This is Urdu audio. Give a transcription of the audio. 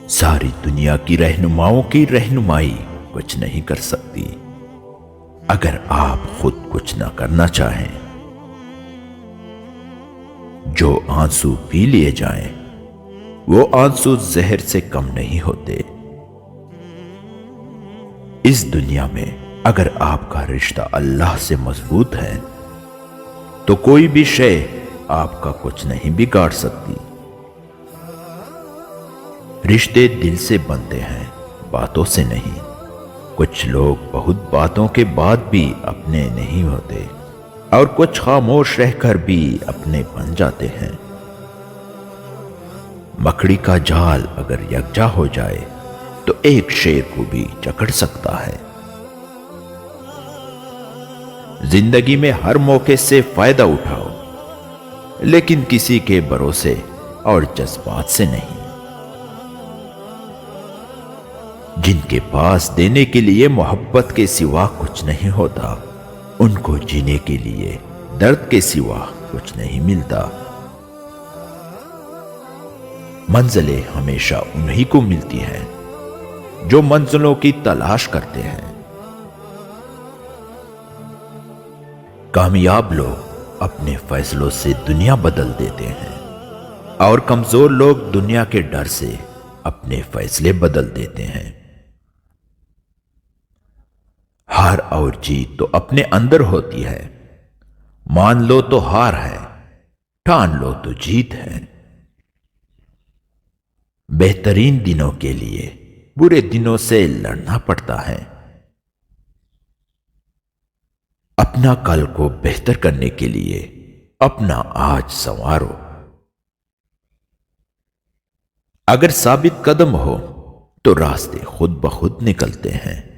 ساری دنیا کی رہنماؤں کی رہنمائی کچھ نہیں کر سکتی اگر آپ خود کچھ نہ کرنا چاہیں۔ جو آنسو پی لیے جائیں وہ آنسو زہر سے کم نہیں ہوتے۔ اس دنیا میں اگر آپ کا رشتہ اللہ سے مضبوط ہے تو کوئی بھی شے آپ کا کچھ نہیں بگاڑ سکتی۔ رشتے دل سے بنتے ہیں، باتوں سے نہیں۔ کچھ لوگ بہت باتوں کے بعد بھی اپنے نہیں ہوتے اور کچھ خاموش رہ کر بھی اپنے بن جاتے ہیں۔ مکڑی کا جال اگر یکجا ہو جائے تو ایک شیر کو بھی جکڑ سکتا ہے۔ زندگی میں ہر موقع سے فائدہ اٹھاؤ، لیکن کسی کے بھروسے اور جذبات سے نہیں۔ جن کے پاس دینے کے لیے محبت کے سوا کچھ نہیں ہوتا، ان کو جینے کے لیے درد کے سوا کچھ نہیں ملتا۔ منزلیں ہمیشہ انہی کو ملتی ہیں جو منزلوں کی تلاش کرتے ہیں۔ کامیاب لوگ اپنے فیصلوں سے دنیا بدل دیتے ہیں اور کمزور لوگ دنیا کے ڈر سے اپنے فیصلے بدل دیتے ہیں۔ ہار اور جیت تو اپنے اندر ہوتی ہے، مان لو تو ہار ہے، ٹھان لو تو جیت ہے۔ بہترین دنوں کے لیے برے دنوں سے لڑنا پڑتا ہے۔ اپنا کل کو بہتر کرنے کے لیے اپنا آج سنوارو۔ اگر ثابت قدم ہو تو راستے خود بخود نکلتے ہیں۔